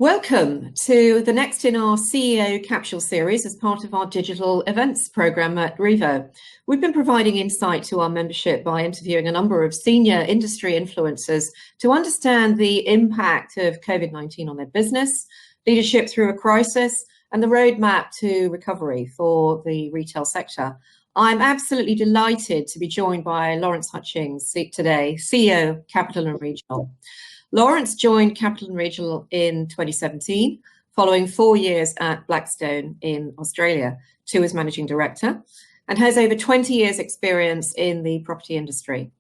Welcome to the next in our CEO Capsule series as part of our digital events program at Revo. We've been providing insight to our membership by interviewing a number of senior industry influencers to understand the impact of COVID-19 on their business, leadership through a crisis, and the roadmap to recovery for the retail sector. I'm absolutely delighted to be joined by Lawrence Hutchings today, CEO Capital & Regional. Lawrence joined Capital & Regional in 2017, following 4 years at Blackstone in Australia, 2 as managing director, and has over 20 years experience in the property industry.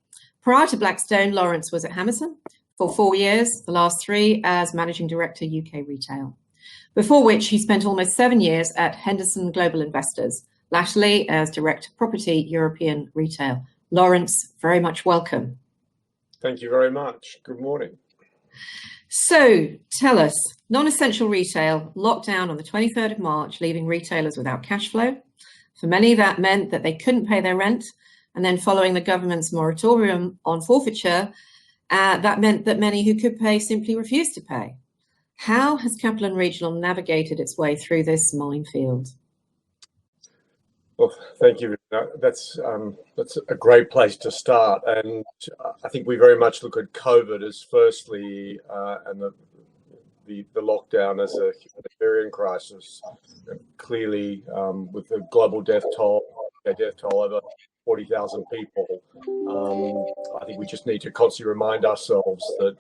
Prior to Blackstone, Lawrence was at Hammerson for 4 years, the last 3 as managing director UK retail, before which he spent almost 7 years at Henderson Global Investors, latterly as director property European retail. Lawrence, very much welcome. Thank you very much. Good morning. So tell us, non-essential retail locked down on the 23rd of March, leaving retailers without cash flow. For many, that meant that they couldn't pay their rent. And then following the government's moratorium on forfeiture, that meant that many who could pay simply refused to pay. How has Capital & Regional navigated its way through this minefield? Well, thank you. That's a great place to start, and I think we very much look at COVID as firstly, and the lockdown as a humanitarian crisis. Clearly, with the global death toll over 40,000 people, I think we just need to constantly remind ourselves that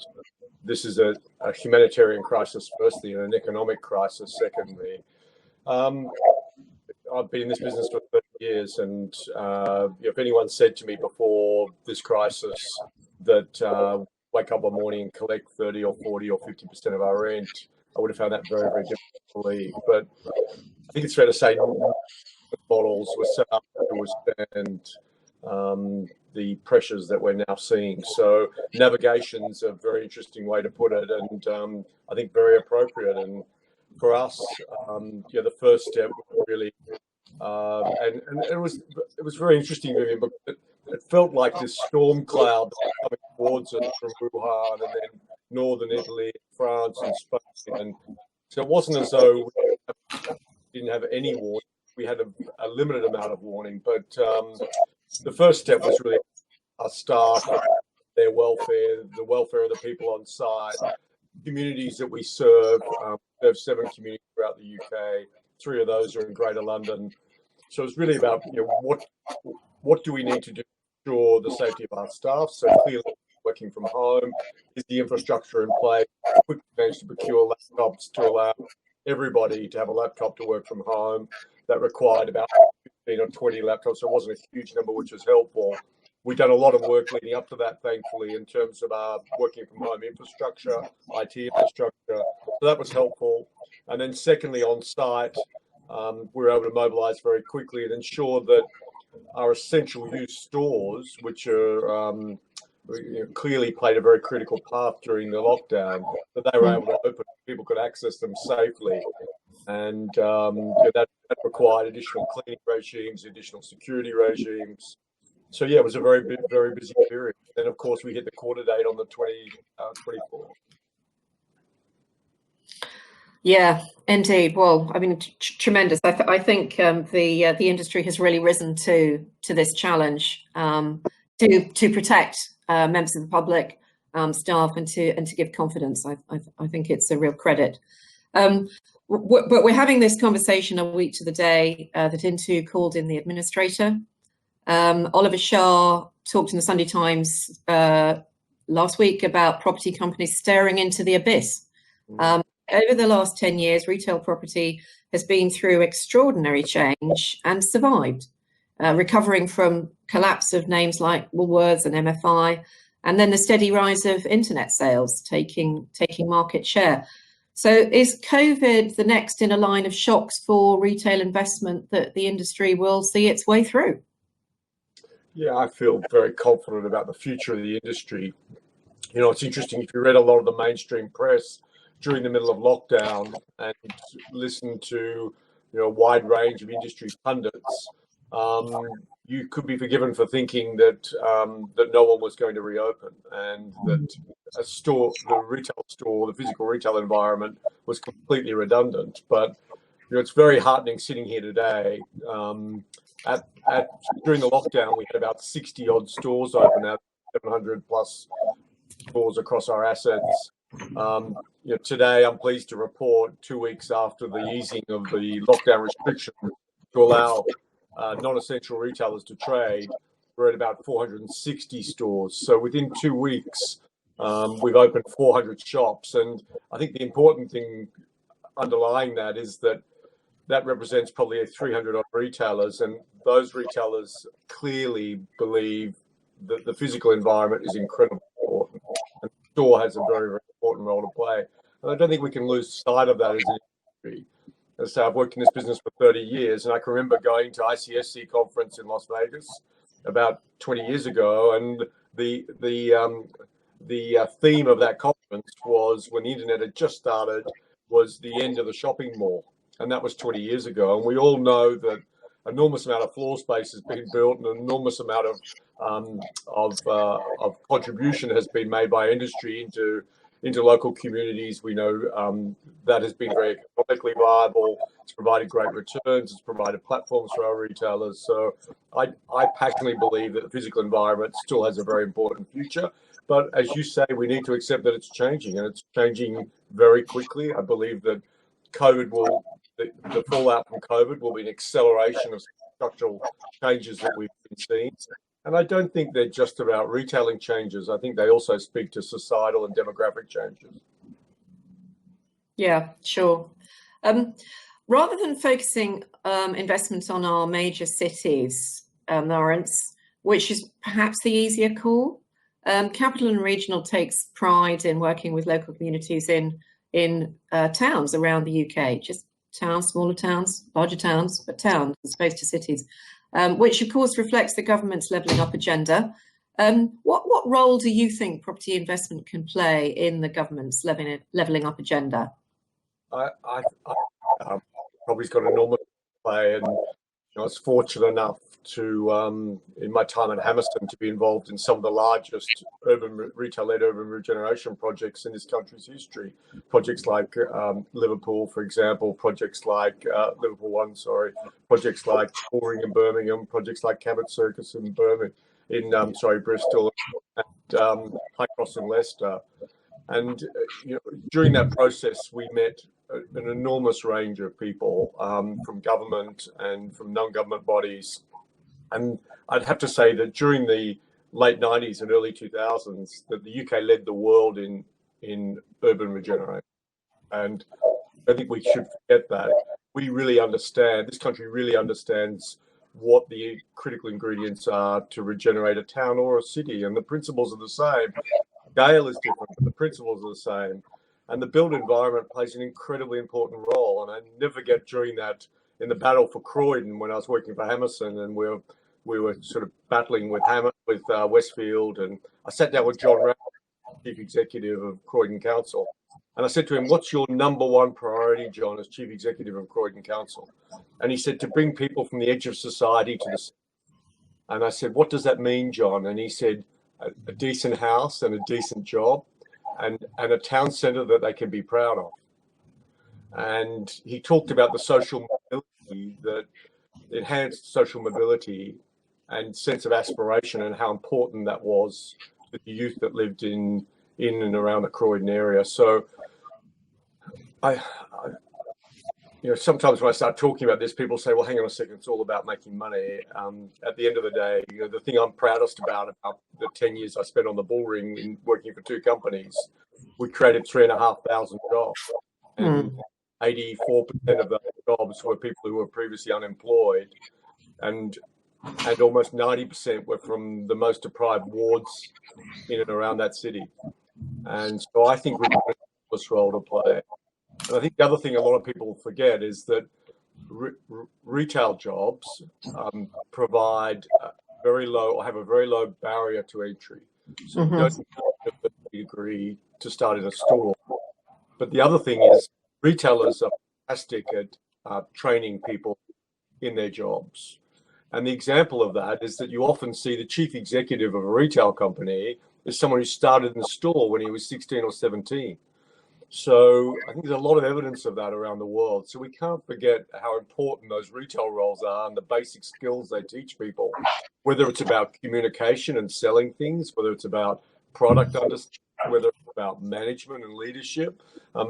this is a humanitarian crisis firstly, and an economic crisis secondly. I've been in this business for 30 years, and if anyone said to me before this crisis that wake up one morning and collect 30 or 40 or 50% of our rent, I would have found that very, very difficult to believe. But I think it's fair to say models were set up to withstand the pressures that we're now seeing. So navigation's a very interesting way to put it, and I think very appropriate. And for us, the first step really, and it was very interesting, Vivienne, but it felt like this storm cloud coming towards us from Wuhan and then northern Italy, France, and Spain. And so it wasn't as though we didn't have any warning. We had a limited amount of warning, but the first step was really our staff, their welfare, the welfare of the people on site, communities that we serve. We have 7 communities throughout the UK. 3 of those are in Greater London. So it's really about what do we need to do to ensure the safety of our staff. So clearly, working from home, is the infrastructure in place. We managed to procure laptops to allow everybody to have a laptop to work from home. That required about 15 or 20 laptops. So it wasn't a huge number, which was helpful. We've done a lot of work leading up to that, thankfully, in terms of our working from home infrastructure, IT infrastructure. So that was helpful. And then secondly, on site, we were able to mobilize very quickly and ensure that our essential use stores, which are clearly played a very critical part during the lockdown, that they were able to open, people could access them safely. And that required additional cleaning regimes, additional security regimes. So yeah, it was a very busy period. And of course, we hit the quarter date on the 24th. Yeah, indeed. Well, I mean, tremendous. I think the industry has really risen to this challenge to protect members of the public, staff, and to give confidence. I think it's a real credit. But we're having this conversation a week to the day that Intu called in the administrator. Oliver Shah talked in the Sunday Times last week about property companies staring into the abyss. Over the last 10 years, retail property has been through extraordinary change and survived, recovering from collapse of names like Woolworths and MFI, and then the steady rise of internet sales taking market share. So is COVID the next in a line of shocks for retail investment that the industry will see its way through? Yeah, I feel very confident about the future of the industry. It's interesting, if you read a lot of the mainstream press during the middle of lockdown and listened to a wide range of industry pundits, you could be forgiven for thinking that no one was going to reopen, and that the retail store, the physical retail environment was completely redundant. But it's very heartening sitting here today. During the lockdown, we had about 60 odd stores open, out 700 plus stores across our assets. Today, I'm pleased to report 2 weeks after the easing of the lockdown restriction to allow non-essential retailers to trade, we're at about 460 stores. So within 2 weeks, we've opened 400 shops. And I think the important thing underlying that is that represents probably 300 odd retailers. And those retailers clearly believe that the physical environment is incredibly important. And the store has a very, very important role to play. And I don't think we can lose sight of that as an industry. As I say, I've worked in this business for 30 years, and I can remember going to ICSC conference in Las Vegas about 20 years ago, and the theme of that conference was, when the internet had just started, was the end of the shopping mall, and that was 20 years ago. And we all know that an enormous amount of floor space has been built, and an enormous amount of contribution has been made by industry into local communities. We know that has been very economically viable. It's provided great returns. It's provided platforms for our retailers. So I passionately believe that the physical environment still has a very important future. But as you say, we need to accept that it's changing, and it's changing very quickly. I believe that the fallout from COVID will be an acceleration of structural changes that we've been seeing. And I don't think they're just about retailing changes. I think they also speak to societal and demographic changes. Yeah, sure. Rather than focusing investments on our major cities, Lawrence, which is perhaps the easier call, Capital and Regional takes pride in working with local communities in towns around the UK, just towns, smaller towns, larger towns, but towns as opposed to cities. Which of course reflects the government's levelling up agenda. What role do you think property investment can play in the government's levelling up agenda? I probably got an enormous play, and I was fortunate enough to, in my time at Hammerson, to be involved in some of the largest retail-led urban regeneration projects in this country's history. Projects like Liverpool, for example, projects like Liverpool One, projects like Bullring in Birmingham, projects like Cabot Circus in Bristol, and High Cross in Leicester. And during that process, we met an enormous range of people from government and from non-government bodies. And I'd have to say that during the late 90s and early 2000s, that the UK led the world in urban regeneration. And I think we should forget that. This country really understands what the critical ingredients are to regenerate a town or a city. And the principles are the same. Scale is different, but the principles are the same. And the built environment plays an incredibly important role. And I never forget during that, in the battle for Croydon, when I was working for Hammerson, and we were sort of battling with Westfield, and I sat down with John Rowell, Chief Executive of Croydon Council, and I said to him, "What's your number one priority, John, as Chief Executive of Croydon Council?" And he said, "To bring people from the edge of society to the city." And I said, "What does that mean, John?" And he said, a decent house and a decent job, and a town centre that they can be proud of." And he talked about the social mobility, that enhanced social mobility and sense of aspiration, and how important that was to the youth that lived in and around the Croydon area. So sometimes when I start talking about this, people say, "Well, hang on a second, it's all about making money." At the end of the day, the thing I'm proudest about the 10 years I spent on the Bullring in working for two companies, we created 3,500 jobs. And 84% of those jobs were people who were previously unemployed. And almost 90% were from the most deprived wards in and around that city. And so I think we've got a enormous role to play. And I think the other thing a lot of people forget is that retail jobs provide have a very low barrier to entry. So you don't need a degree to start in a store. But the other thing is retailers are fantastic at training people in their jobs. And the example of that is that you often see the chief executive of a retail company is someone who started in the store when he was 16 or 17. So I think there's a lot of evidence of that around the world. So we can't forget how important those retail roles are and the basic skills they teach people, whether it's about communication and selling things, whether it's about product understanding, whether it's about management and leadership.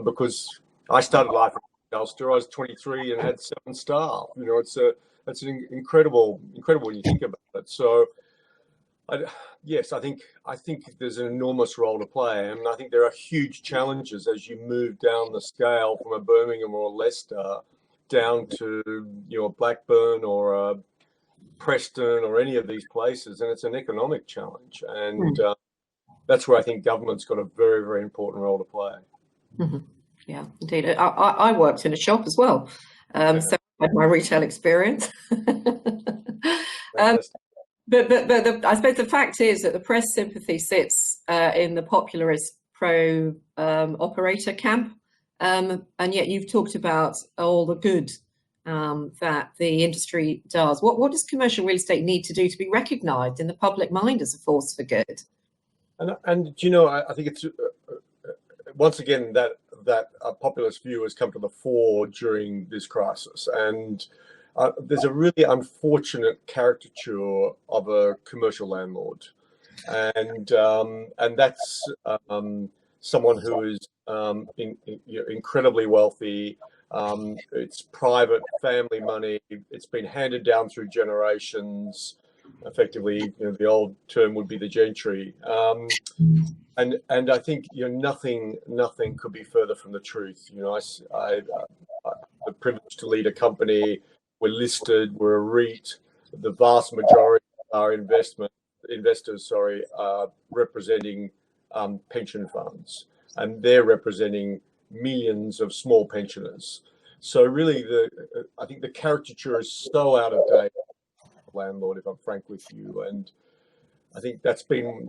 Because I started life at a retail store. I was 23 and had 7 staff. You know, it's an incredible when you think about it. So yes, I think there's an enormous role to play, and I think there are huge challenges as you move down the scale from a Birmingham or a Leicester down to Blackburn or a Preston or any of these places, and it's an economic challenge, and that's where I think government's got a very, very important role to play. Mm-hmm. Yeah, indeed. I worked in a shop as well, so I had my retail experience. But I suppose the fact is that the press sympathy sits in the popularist pro operator camp, and yet you've talked about all the good that the industry does. What does commercial real estate need to do to be recognised in the public mind as a force for good? And you know, I think it's once again that populist view has come to the fore during this crisis, and there's a really unfortunate caricature of a commercial landlord, and that's someone who is incredibly wealthy. It's private family money. It's been handed down through generations. Effectively, the old term would be the gentry. And I think nothing could be further from the truth. I the privilege to lead a company. We're listed. We're a REIT. The vast majority of our investors, are representing pension funds, and they're representing millions of small pensioners. So really, I think the caricature is so out of date, landlord, if I'm frank with you, and I think that's been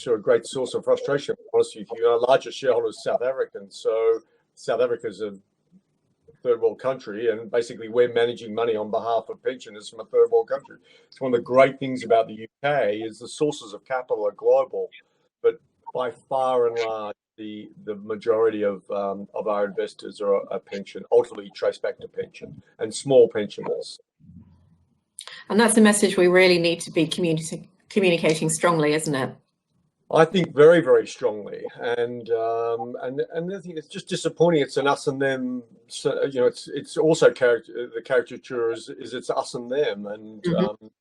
a great source of frustration. Honestly, our largest shareholder is South African, so South Africa's a third world country, and basically we're managing money on behalf of pensioners from a third world country. It's one of the great things about the UK is the sources of capital are global, but by far and large, the majority of our investors are a pension, ultimately traced back to pension and small pensioners. And that's a message we really need to be communicating strongly, isn't it? I think very, very strongly, and I think it's just disappointing. It's an us and them. So, it's also the caricature is it's us and them, and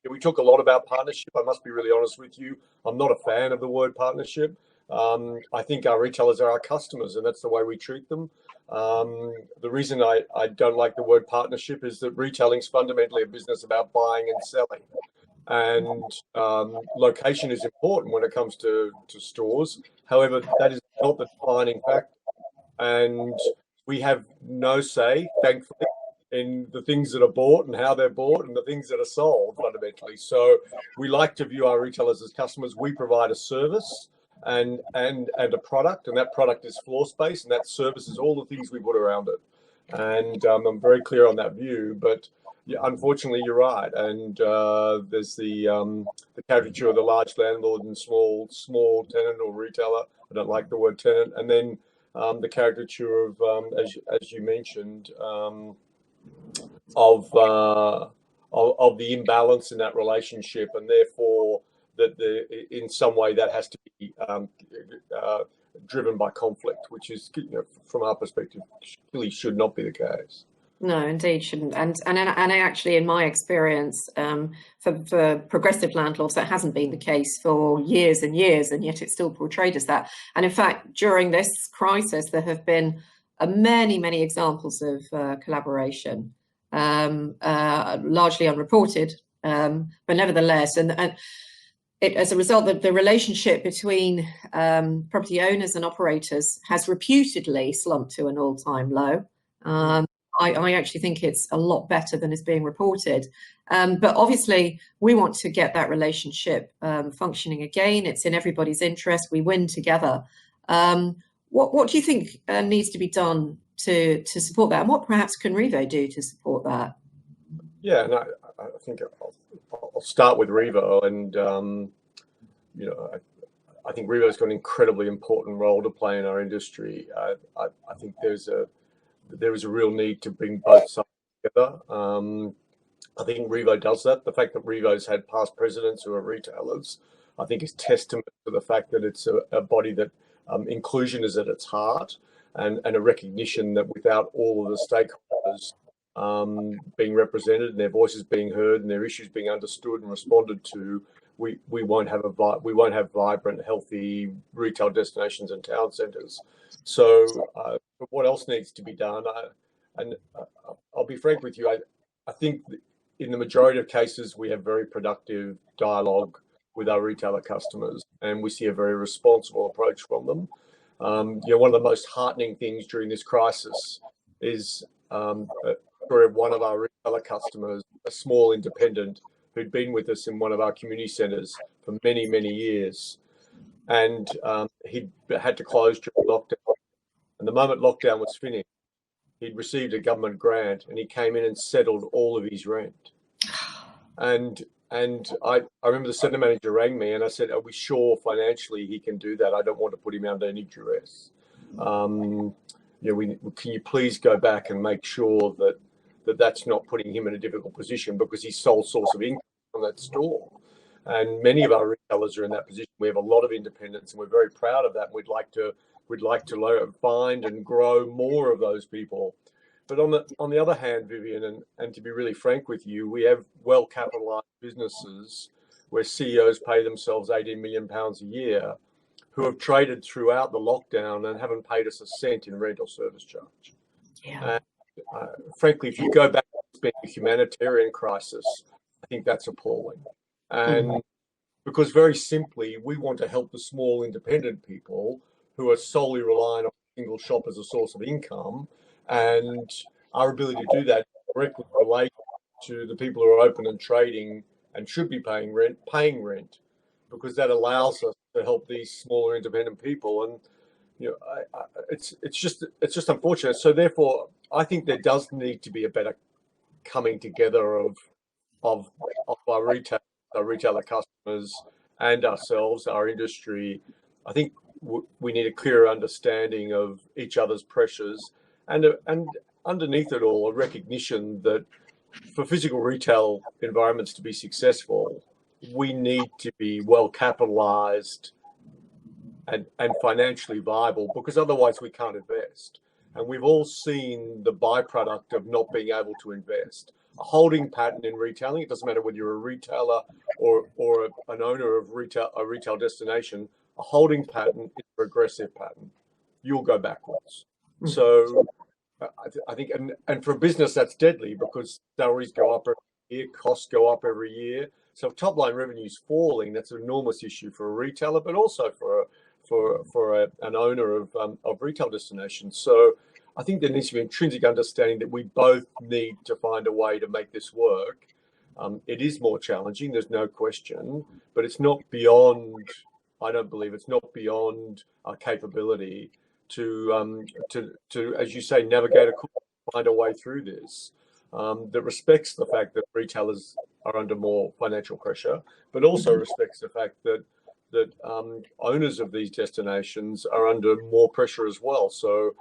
we talk a lot about partnership. I must be really honest with you. I'm not a fan of the word partnership. I think our retailers are our customers, and that's the way we treat them. The reason I don't like the word partnership is that retailing is fundamentally a business about buying and selling. And location is important when it comes to stores. However, that is not the defining factor. And we have no say, thankfully, in the things that are bought and how they're bought and the things that are sold, fundamentally. So we like to view our retailers as customers. We provide a service and a product, and that product is floor space, and that service is all the things we put around it. And I'm very clear on that view, but yeah, unfortunately, you're right. And there's the caricature of the large landlord and small tenant or retailer. I don't like the word tenant. And then the caricature of, as you mentioned, of the imbalance in that relationship, and therefore that in some way that has to be driven by conflict, which is, from our perspective, really should not be the case. No, indeed shouldn't. And actually, in my experience, for progressive landlords, that hasn't been the case for years and years, and yet it's still portrayed as that. And in fact, during this crisis, there have been many examples of collaboration, largely unreported, but nevertheless, and as a result, the relationship between property owners and operators has reputedly slumped to an all-time low. I actually think it's a lot better than is being reported. But obviously, we want to get that relationship functioning again. It's in everybody's interest. We win together. What do you think needs to be done to support that? And what perhaps can Revo do to support that? Yeah, and I think I'll start with Revo. And, I think Revo's got an incredibly important role to play in our industry. I think there is a real need to bring both sides together. I think Revo does that. The fact that Revo's had past presidents who are retailers, I think, is testament to the fact that it's a body that inclusion is at its heart, and a recognition that without all of the stakeholders being represented and their voices being heard and their issues being understood and responded to, we won't have vibrant, healthy retail destinations and town centres. So, what else needs to be done? I'll be frank with you. I think in the majority of cases, we have very productive dialogue with our retailer customers, and we see a very responsible approach from them. One of the most heartening things during this crisis is for one of our retailer customers, a small independent who'd been with us in one of our community centres for many, many years, and he'd had to close during lockdown. And the moment lockdown was finished, he'd received a government grant, and he came in and settled all of his rent. And I remember the centre manager rang me, and I said, "Are we sure financially he can do that? I don't want to put him under any duress. Can you please go back and make sure that's not putting him in a difficult position, because his sole source of income from that store." And many of our retailers are in that position. We have a lot of independents, and we're very proud of that. We'd like to find and grow more of those people. But on the other hand, Vivienne, and to be really frank with you, we have well-capitalised businesses where CEOs pay themselves £18 million a year, who have traded throughout the lockdown and haven't paid us a cent in rent or service charge. Yeah. And, frankly, if you go back to a humanitarian crisis, I think that's appalling. And because very simply, we want to help the small independent people who are solely relying on a single shop as a source of income, and our ability to do that directly relates to the people who are open and trading and should be paying rent, because that allows us to help these smaller independent people. And it's just unfortunate. So therefore, I think there does need to be a better coming together of our retailer customers and ourselves, our industry. I think we need a clearer understanding of each other's pressures, and underneath it all, a recognition that for physical retail environments to be successful, we need to be well capitalized and financially viable, because otherwise we can't invest. And we've all seen the byproduct of not being able to invest. A holding pattern in retailing, it doesn't matter whether you're a retailer or an owner of a retail destination, a holding pattern is a regressive pattern. You'll go backwards. So I think, and for a business, that's deadly, because salaries go up every year, costs go up every year. So if top line revenue is falling, that's an enormous issue for a retailer, but also for an owner of retail destinations. So I think there needs to be intrinsic understanding that we both need to find a way to make this work. It is more challenging, there's no question, but it's not beyond. I don't believe it's not beyond our capability to as you say, navigate find a way through this that respects the fact that retailers are under more financial pressure, but also respects the fact that owners of these destinations are under more pressure as well. So,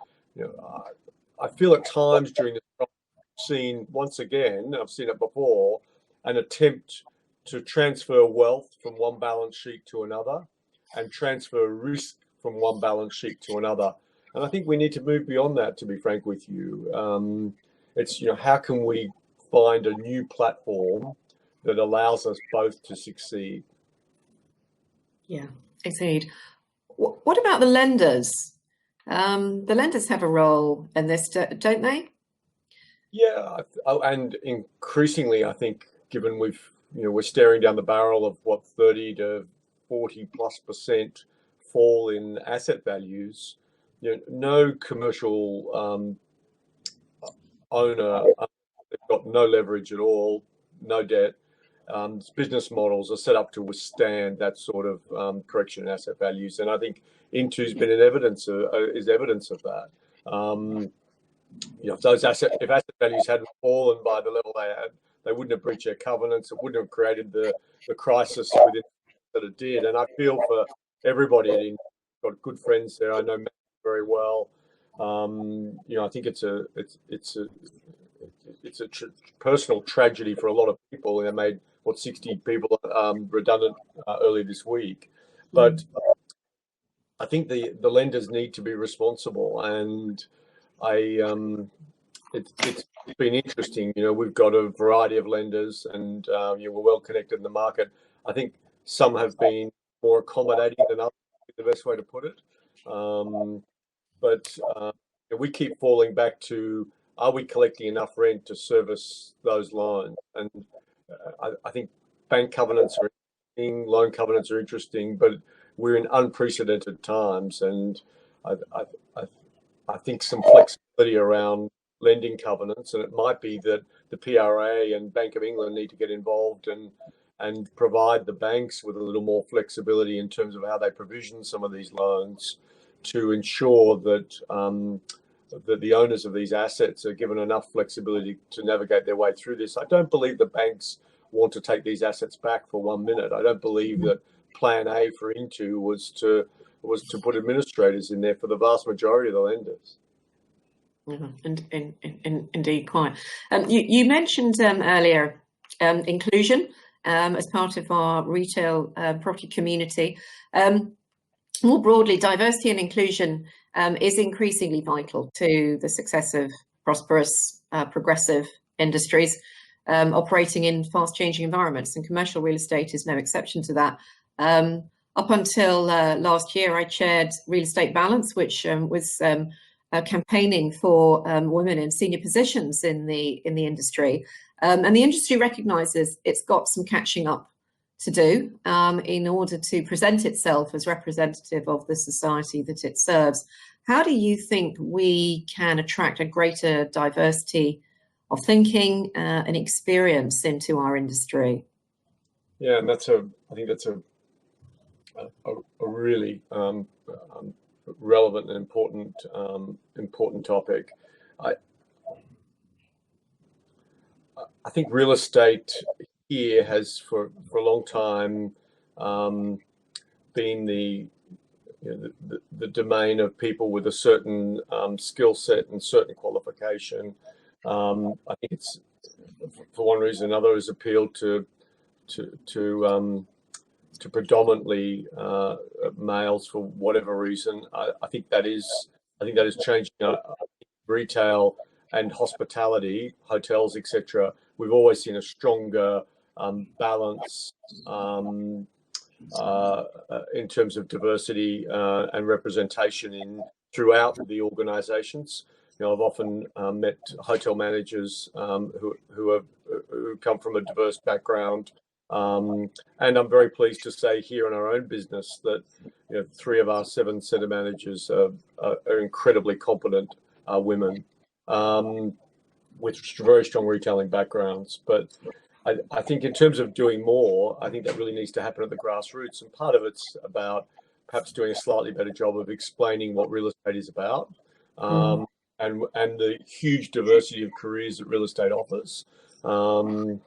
I feel at times during this process, I've seen, once again, I've seen it before, an attempt to transfer wealth from one balance sheet to another and transfer risk from one balance sheet to another. And I think we need to move beyond that, to be frank with you. It's, how can we find a new platform that allows us both to succeed? Yeah, indeed. What about the lenders? The lenders have a role in this, don't they? Yeah, and increasingly, I think, given we're staring down the barrel of 30 to 40+% fall in asset values, no commercial owner, they've got no leverage at all, no debt. Business models are set up to withstand that sort of correction in asset values, and I think Intu's been evidence of that. If asset values hadn't fallen by the level they had, they wouldn't have breached their covenants. It wouldn't have created the crisis within that it did. And I feel everybody at India. Got good friends there. I know Matt very well. I think it's a personal tragedy for a lot of people. They made 60 people redundant early this week, but I think the lenders need to be responsible, and it's been interesting. We've got a variety of lenders, and we're well connected in the market. I think some have been more accommodating than others, is the best way to put it. But we keep falling back to, are we collecting enough rent to service those loans? And I think bank covenants are interesting, loan covenants are interesting, but we're in unprecedented times, and I think some flexibility around lending covenants, and it might be that the PRA and Bank of England need to get involved and provide the banks with a little more flexibility in terms of how they provision some of these loans to ensure that that the owners of these assets are given enough flexibility to navigate their way through this. I don't believe the banks want to take these assets back for 1 minute. I don't believe that plan A for Intu was to put administrators in there for the vast majority of the lenders. Indeed, quite. You mentioned earlier inclusion as part of our retail property community. More broadly, diversity and inclusion is increasingly vital to the success of prosperous, progressive industries operating in fast-changing environments, and commercial real estate is no exception to that. Up until last year, I chaired Real Estate Balance, which was campaigning for women in senior positions in the industry, and the industry recognises it's got some catching up to do in order to present itself as representative of the society that it serves. How do you think we can attract a greater diversity of thinking and experience into our industry? Yeah, and I think that's a really relevant and important topic. I think real estate here has for a long time been the domain of people with a certain skill set and certain qualification. I think it's, for one reason or another, has appealed to predominantly males for whatever reason. I think that is changing. Retail and hospitality, hotels, etc. We've always seen a stronger balance in terms of diversity and representation throughout the organisations. I've often met hotel managers who come from a diverse background. And I'm very pleased to say here in our own business that 3 of our 7 centre managers are incredibly competent women with very strong retailing backgrounds. But I think in terms of doing more, I think that really needs to happen at the grassroots. And part of it's about perhaps doing a slightly better job of explaining what real estate is about and the huge diversity of careers that real estate offers. Once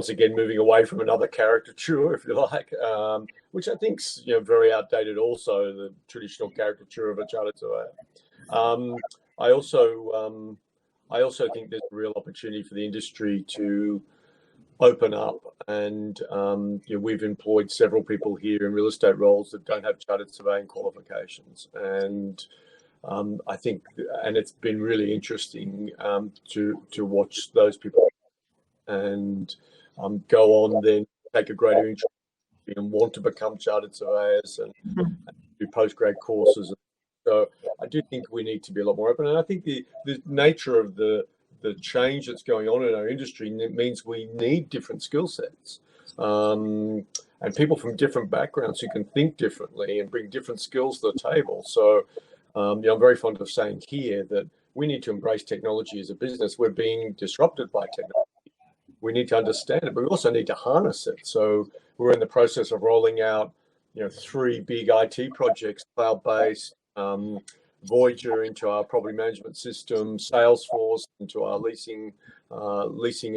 again, moving away from another caricature, if you like, which I think's very outdated. Also, the traditional caricature of a chartered surveyor. I also think there's a real opportunity for the industry to open up, and we've employed several people here in real estate roles that don't have chartered surveying qualifications, and I think, and it's been really interesting to watch those people and go on then take a greater interest and want to become chartered surveyors and do postgrad courses. So I do think we need to be a lot more open, and I think the nature of the change that's going on in our industry means we need different skill sets and people from different backgrounds who can think differently and bring different skills to the table. So I'm very fond of saying here that we need to embrace technology as a business. We're being disrupted by technology. We need to understand it, but we also need to harness it. So we're in the process of rolling out 3 big IT projects, cloud-based, Voyager into our property management system, Salesforce into our leasing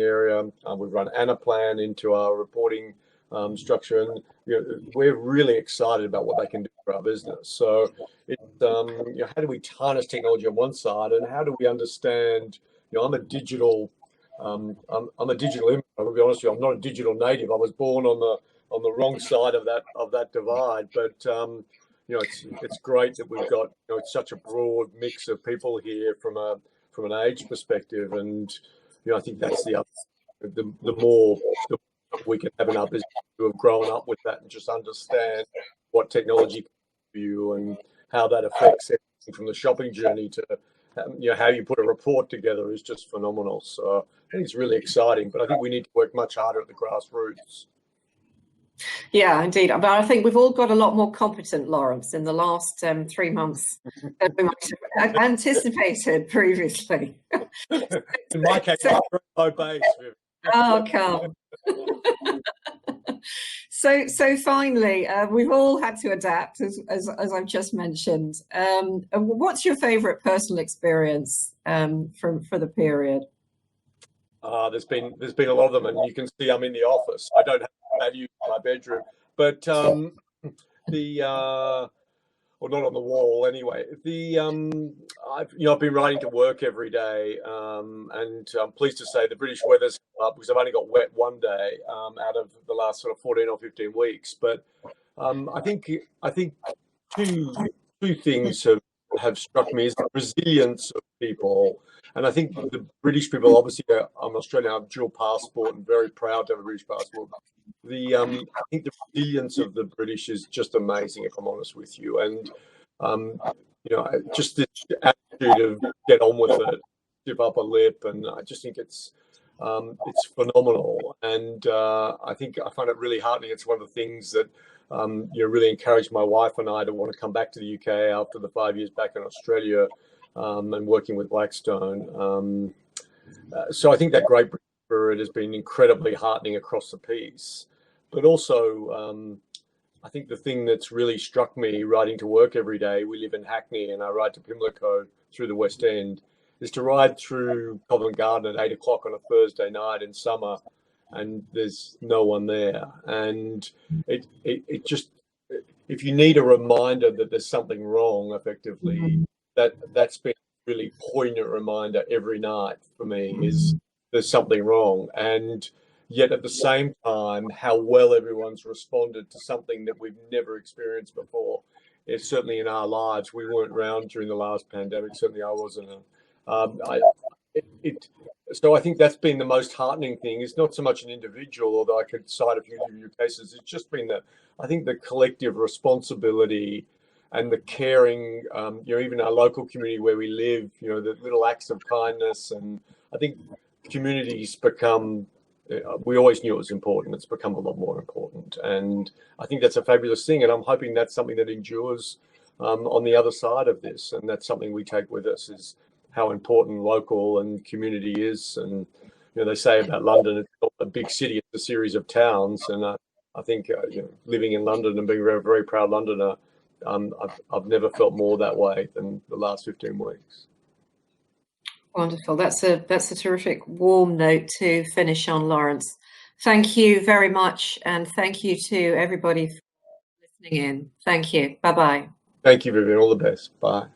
area. We've run Anaplan into our reporting structure, we're really excited about what they can do for our business. So it's how do we harness technology on one side, and how do we understand? I'm a digital I'm a digital immigrant. I'll be honest with you, I'm not a digital native. I was born on the wrong side of that divide. But it's great that we've got such a broad mix of people here from an age perspective, and I think that's the more we can have in our business who have grown up with that and just understand what technology can do for you and how that affects everything from the shopping journey to how you put a report together is just phenomenal. So I think it's really exciting, but I think we need to work much harder at the grassroots. Yeah, indeed. But I think we've all got a lot more competent, Lawrence, in the last 3 months than we might have anticipated previously. In my case, it's very low base. Oh, come. So finally, we've all had to adapt, as I've just mentioned. What's your favourite personal experience for the period? There's been a lot of them, and you can see I'm in the office. I don't have you in my bedroom, but well, not on the wall anyway. I've been riding to work every day, and I'm pleased to say the British weather's up because I've only got wet one day out of the last sort of 14 or 15 weeks. But I think two things have struck me is the resilience of people. And I think the British people, obviously, I'm Australian, I have dual passport and very proud to have a British passport. I think the resilience of the British is just amazing, if I'm honest with you. And just this attitude of get on with it, give up a lip, and I just think it's phenomenal. And I think I find it really heartening. It's one of the things that really encouraged my wife and I to want to come back to the UK after the 5 years back in Australia and working with Blackstone. So I think that great spirit has been incredibly heartening across the piece. But also, I think the thing that's really struck me riding to work every day, we live in Hackney and I ride to Pimlico through the West End, is to ride through Covent Garden at 8 o'clock on a Thursday night in summer and there's no one there. And it just, if you need a reminder that there's something wrong, effectively, that's been a really poignant reminder every night for me is there's something wrong. And yet at the same time, how well everyone's responded to something that we've never experienced before. It's certainly in our lives. We weren't around during the last pandemic. Certainly I wasn't. So I think that's been the most heartening thing. It's not so much an individual, although I could cite a few cases. It's just been I think the collective responsibility and the caring, even our local community where we live, the little acts of kindness. And I think communities become, we always knew it was important. It's become a lot more important. And I think that's a fabulous thing. And I'm hoping that's something that endures on the other side of this. And that's something we take with us is how important local and community is. And, they say about London, it's not a big city, it's a series of towns. And I think, living in London and being a very, very proud Londoner, I've never felt more that way than the last 15 weeks. Wonderful. That's a terrific warm note to finish on, Lawrence. Thank you very much. And thank you to everybody for listening in. Thank you. Bye-bye. Thank you, Vivienne. All the best. Bye.